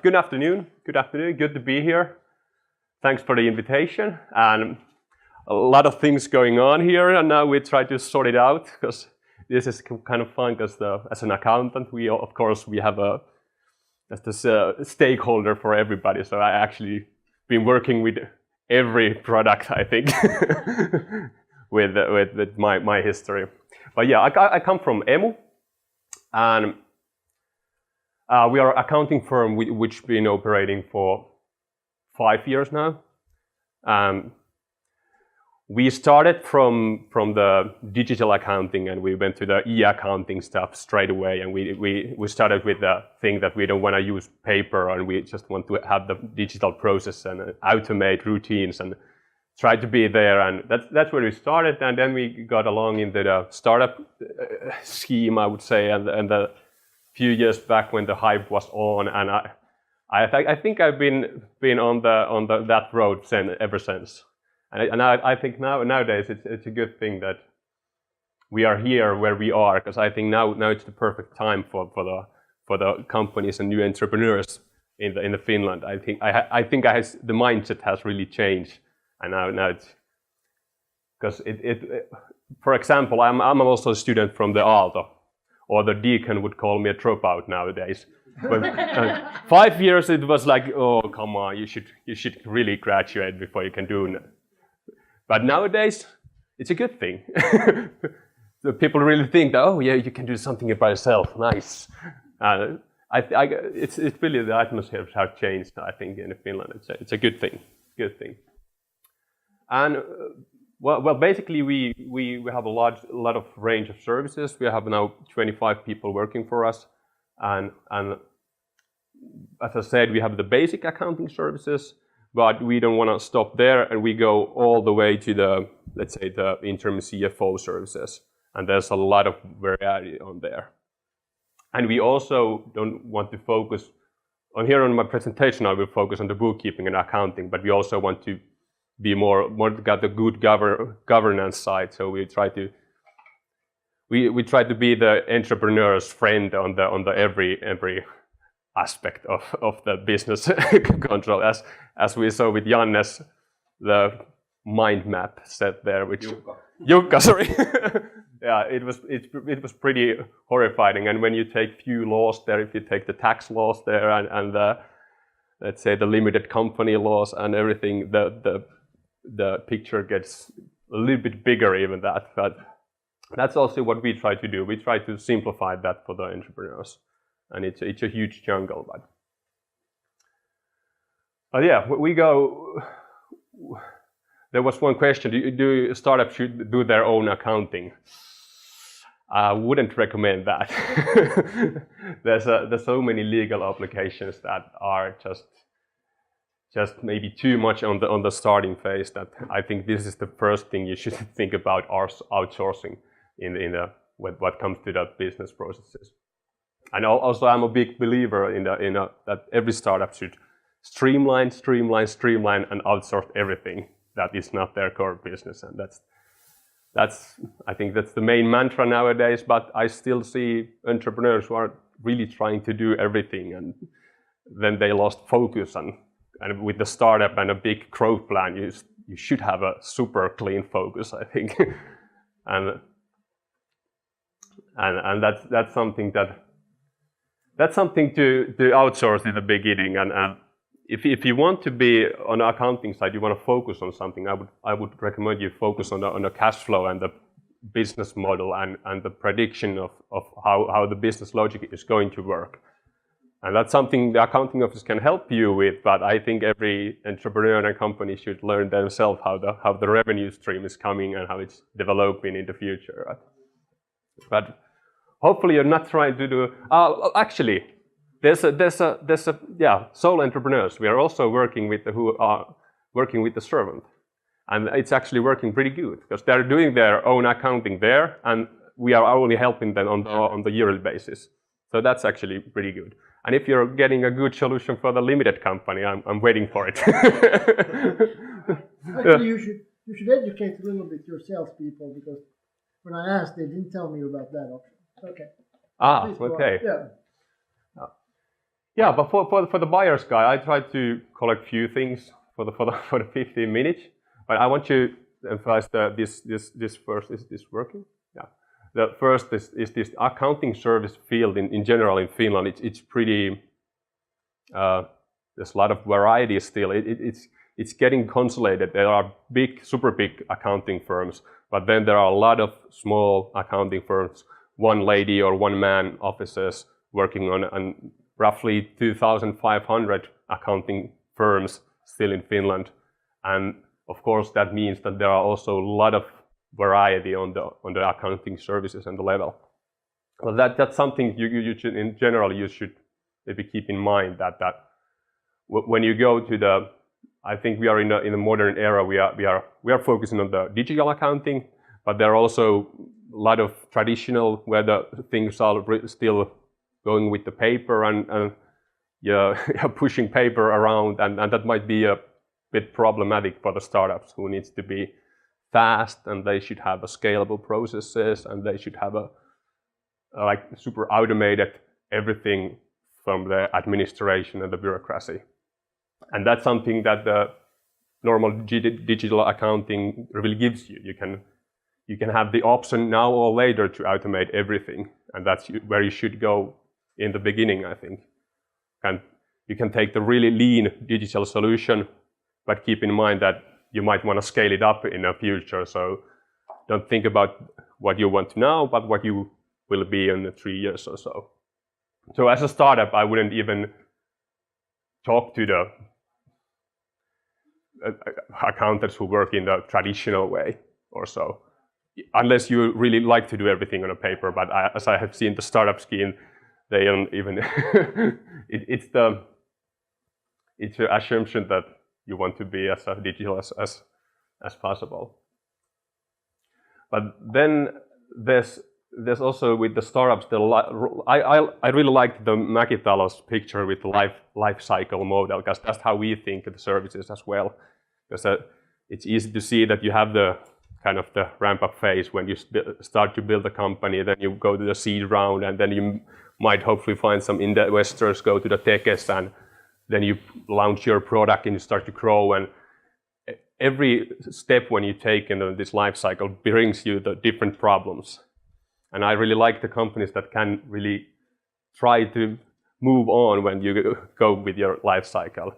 Good afternoon. Good afternoon. Good to be here. Thanks for the invitation. And a lot of things going on here, and now we try to sort it out because this is kind of fun. Because as an accountant, we have a stakeholder for everybody. So I actually been working with every product, I think, with my history. But yeah, I come from Emu, and we are an accounting firm which been operating for 5 years now. We started from the digital accounting, and we went to the e-accounting stuff straight away. And we started with the thing that we don't want to use paper, and we just want to have the digital process and automate routines and try to be there. And that's where we started. And then we got along into the startup scheme, I would say, and the few years back when the hype was on, and I think I've been on that road ever since. And I think nowadays it's a good thing that we are here where we are, because I think now it's the perfect time for the companies and new entrepreneurs in the Finland. I think the mindset has really changed, and now it's because for example, I'm also a student from the Aalto, or the deacon would call me a dropout nowadays. But 5 years it was like, oh come on, you should really graduate before you can do it. But nowadays it's a good thing. So people really think that, oh yeah, you can do something by yourself. Nice. It's really, the atmosphere has changed. I think in Finland it's a good thing. Good thing. And well, basically we have a lot of range of services. We have now 25 people working for us, and as I said, we have the basic accounting services, but we don't want to stop there, and we go all the way to the, let's say, the interim CFO services, and there's a lot of variety on there. And we also don't want to focus on here on my presentation. I will focus on the bookkeeping and accounting, but we also want to be more got the good governance side. So we try to be the entrepreneur's friend on the every aspect of the business control, as we saw with Janne's the mind map set there, which Jukka, sorry. Yeah, it was pretty horrifying. And when you take few laws there, if you take the tax laws there and the, let's say, the limited company laws and everything, the picture gets a little bit bigger even that, but that's also what we try to do. We try to simplify that for the entrepreneurs, and it's a huge jungle. But yeah, we go. There was one question: do startups should do their own accounting? I wouldn't recommend that. There's so many legal obligations that are just maybe too much on the starting phase, that I think this is the first thing you should think about outsourcing in what comes to the business processes. And also I'm a big believer in that every startup should streamline and outsource everything that is not their core business. And I think that's the main mantra nowadays, but I still see entrepreneurs who are really trying to do everything, and then they lost focus and with the startup and a big growth plan, you should have a super clean focus, I think. and that's something to outsource in the beginning. And if you want to be on the accounting side, you want to focus on something, I would recommend you focus on the cash flow and the business model and the prediction of how the business logic is going to work. And that's something the accounting office can help you with, but I think every entrepreneur and company should learn themselves how the revenue stream is coming and how it's developing in the future. Right? But hopefully you're not trying to do. Actually, there's sole entrepreneurs. We are also working with who are working with the servant, and it's actually working pretty good because they're doing their own accounting there, and we are only helping them on the yearly basis. So that's actually pretty good. And if you're getting a good solution for the limited company, I'm waiting for it. Actually, you should educate a little bit your salespeople, because when I asked, they didn't tell me about that option. Okay. Okay. Yeah. Yeah, but for the buyer's guide, I tried to collect few things for the 15 minutes. But I want to emphasize that this first is this working? Yeah. The first is this accounting service field in general in Finland. It's pretty. There's a lot of variety still. It's getting consolidated. There are super big accounting firms, but then there are a lot of small accounting firms, one lady or one man offices working on roughly 2,500 accounting firms still in Finland. And of course, that means that there are also a lot of variety on the accounting services and the level. Well, that's something you should, in general, you should maybe keep in mind that when you go to I think we are in a modern era. We are focusing on the digital accounting, but there are also a lot of traditional where the things are still going with the paper and pushing paper around, and that might be a bit problematic for the startups who needs to be fast, and they should have a scalable processes, and they should have a like super automated everything from the administration and the bureaucracy. And that's something that the normal digital accounting really gives you. You can have the option now or later to automate everything, and that's where you should go in the beginning, I think. And you can take the really lean digital solution, but keep in mind that you might want to scale it up in the future. So don't think about what you want now, but what you will be in 3 years or so. So as a startup, I wouldn't even talk to the accountants who work in the traditional way or so, unless you really like to do everything on a paper. But as I have seen the startup scheme, they don't even. It's the assumption that you want to be as digital as possible. But then there's also with the startups, I really liked the Mäkitalo's picture with the life cycle model, because that's how we think of the services as well. Because it's easy to see that you have the kind of the ramp up phase when you start to build a company, then you go to the seed round, and then you might hopefully find some investors, go to the teches, and then you launch your product and you start to grow. And every step when you take in this life cycle brings you the different problems. And I really like the companies that can really try to move on when you go with your life cycle.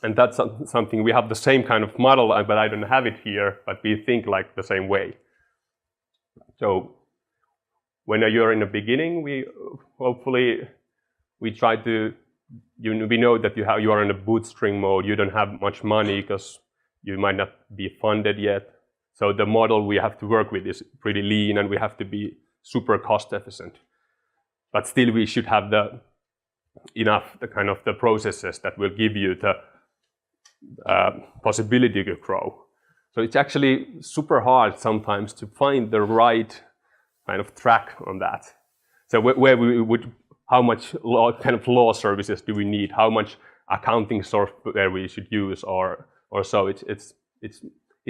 And that's something, we have the same kind of model, but I don't have it here, but we think like the same way. So when you're in the beginning, we try to, we know that you are in a bootstring mode, you don't have much money because you might not be funded yet. So the model we have to work with is pretty lean, and we have to be super cost efficient. But still we should have the kind of the processes that will give you the possibility to grow. So it's actually super hard sometimes to find the right kind of track on that. So where we would, how much kind of law services do we need? How much accounting software we should use, or so? It's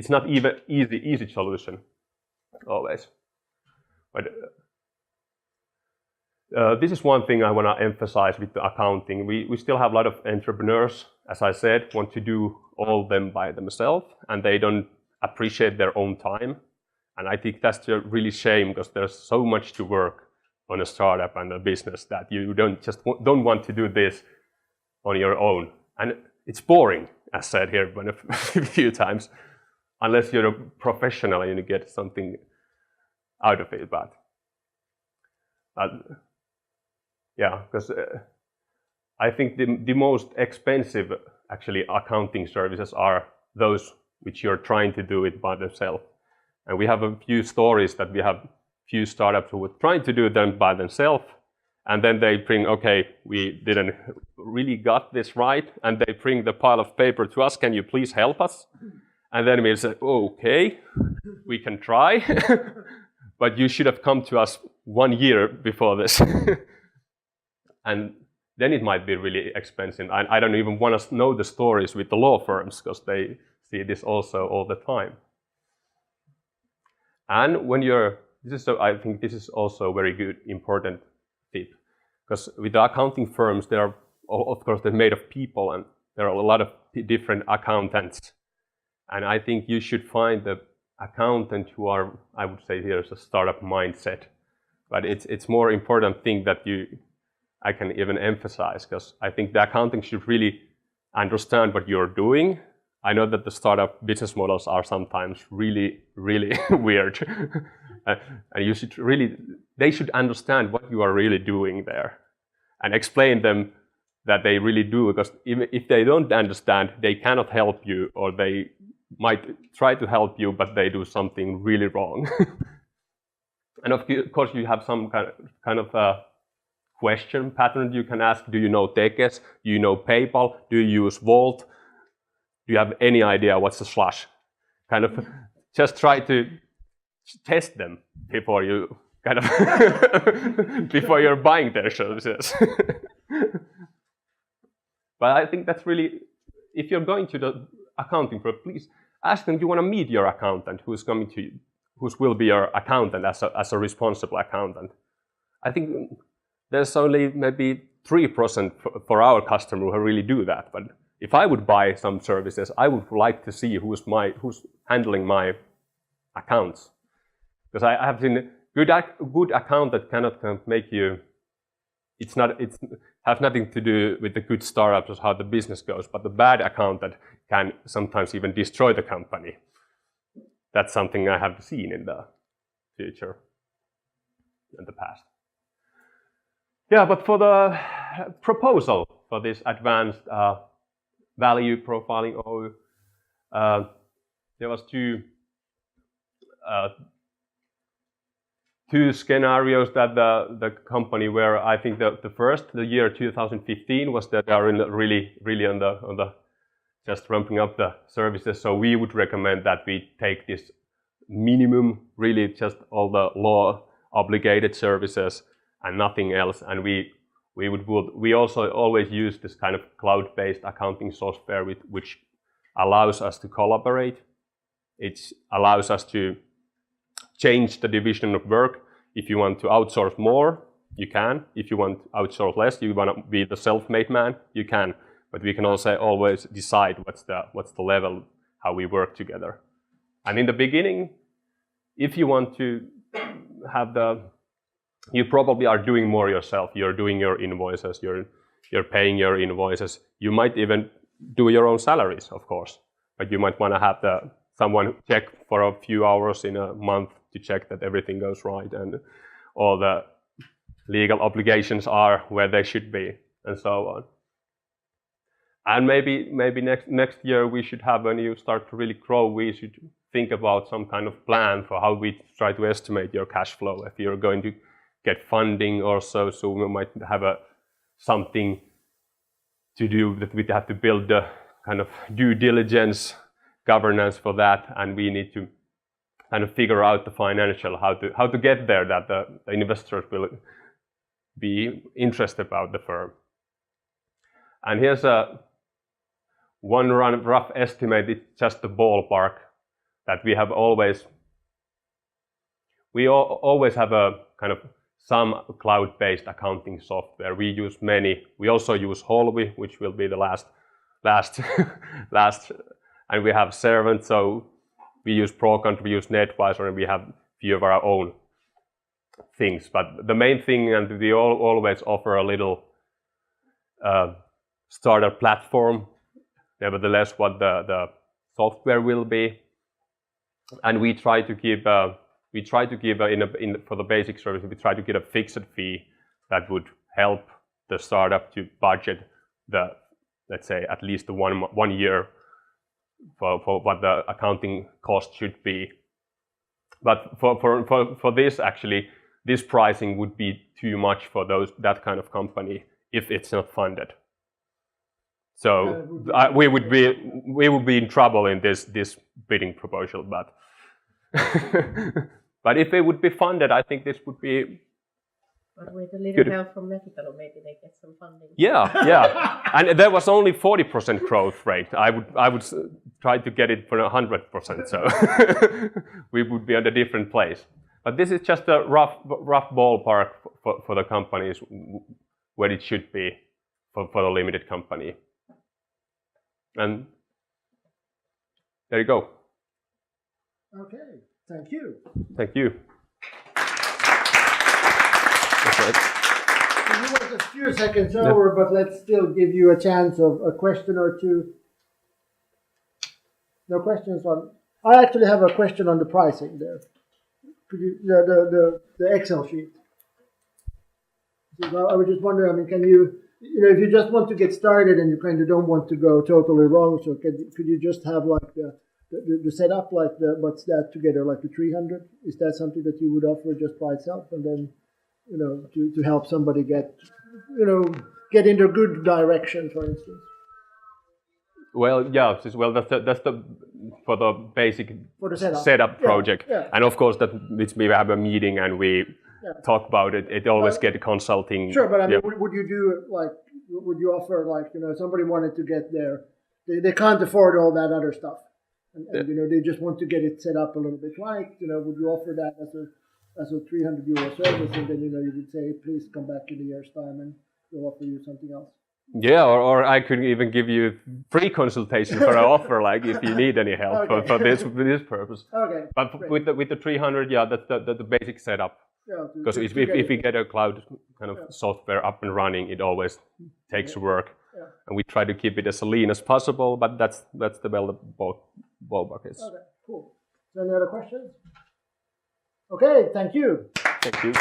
not even easy solution always. But this is one thing I want to emphasize with the accounting. We still have a lot of entrepreneurs, as I said, want to do all of them by themselves, and they don't appreciate their own time. And I think that's a really shame, because there's so much to work on a startup and a business that you don't want to do this on your own. And it's boring, as said here a few times, unless you're a professional and you get something out of it. But yeah, because I think the most expensive actually accounting services are those which you're trying to do it by themselves. And we have a few stories that we have few startups who were trying to do them by themselves, and then they bring, okay, we didn't really got this right, and they bring the pile of paper to us, can you please help us? And then we say, okay, we can try, but you should have come to us 1 year before this. And then it might be really expensive. And I don't even want to know the stories with the law firms, because they see this also all the time. And when I think this is also a very good, important tip, because with the accounting firms, there are of course, they're made of people, and there are a lot of different accountants. And I think you should find the accountant who are, I would say here's a startup mindset, but it's more important thing that I can even emphasize, because I think the accounting should really understand what you're doing. I know that the startup business models are sometimes really, really weird. And they should understand what you are really doing there and explain them that they really do, because if they don't understand, they cannot help you, or they might try to help you, but they do something really wrong. And of course, you have some kind of a question pattern you can ask. Do you know Tekes? Do you know PayPal? Do you use Vault? Do you have any idea what's a slush? Kind of just try to test them before you before you're buying their services. But I think that's really, if you're going to the accounting firm, please ask them, do you want to meet your accountant who will be your accountant as a responsible accountant? I think there's only maybe 3% for our customer who really do that. But if I would buy some services, I would like to see who's handling my accounts. Because I have seen good accountant cannot make you. It's have nothing to do with the good startups or how the business goes, but the bad accountant can sometimes even destroy the company. That's something I have seen in the future, in the past. Yeah, but for the proposal for this advanced value profiling, there was two scenarios that the company where I think the year 2015 was that they are really on the just ramping up the services. So we would recommend that we take this minimum, really just all the law obligated services and nothing else. And we also always use this kind of cloud-based accounting software which allows us to collaborate. It allows us to change the division of work. If you want to outsource more, you can. If you want to outsource less, you want to be the self-made man, you can. But we can also always decide what's the level, how we work together. And in the beginning, if you want to have you probably are doing more yourself. You're doing your invoices, you're paying your invoices. You might even do your own salaries, of course. But you might want to have someone check for a few hours in a month to check that everything goes right and all the legal obligations are where they should be, and so on. And maybe next year we should have, when you start to really grow, we should think about some kind of plan for how we try to estimate your cash flow. If you're going to get funding or so we might have something to do that we have to build the kind of due diligence governance for that, and we need to kind of figure out the financial, how to get there, that the investors will be interested about the firm. And here's one rough estimate. It's just the ballpark that we always have a kind of some cloud-based accounting software. We use many. We also use Holvi, which will be the last, and we have Servant. So we use Procount, we use NetWiser, and we have a few of our own things. But the main thing, and we always offer a little starter platform, nevertheless, what the software will be. And we try to give for the basic service, we try to get a fixed fee that would help the startup to budget let's say, at least the one year for what the accounting cost should be. But for this, actually, this pricing would be too much for that kind of company if it's not funded. So we would be in trouble in this bidding proposal. But but if it would be funded, I think this would be. But with a little help from Netipelo, maybe they get some funding. Yeah, and there was only 40% growth rate. I would try to get it for 100%, so we would be at a different place. But this is just a rough ballpark for the companies where it should be for the limited company. And there you go. Okay, thank you. Thank you. We went a few seconds over, but let's still give you a chance of a question or two. No questions on. I actually have a question on the pricing there. Could you the Excel sheet? So I was just wondering. I mean, can you if you just want to get started and you kind of don't want to go totally wrong, so could you just have like the setup, like what's that together, like the 300? Is that something that you would offer just by itself, and then to help somebody get in the good direction, for instance? Well, yeah. Well, that's the for the basic For the setup project, yeah. and of course that we have a meeting and we talk about it. It always get consulting. Sure, but I mean, would you do it like? Would you offer like somebody wanted to get there, they can't afford all that other stuff, and they just want to get it set up a little bit right. Would you offer that as a 300 euro service, and then you would say, please come back in a year's time and we'll offer you something else? Yeah, or I could even give you free consultation for an offer, like if you need any help for this purpose. Okay. But great. with the 300, that's the basic setup. Because if we get a cloud kind of software up and running, it always takes work, and we try to keep it as lean as possible. But that's the ballpark is. Okay, cool. So any other questions? Okay, thank you. Thank you.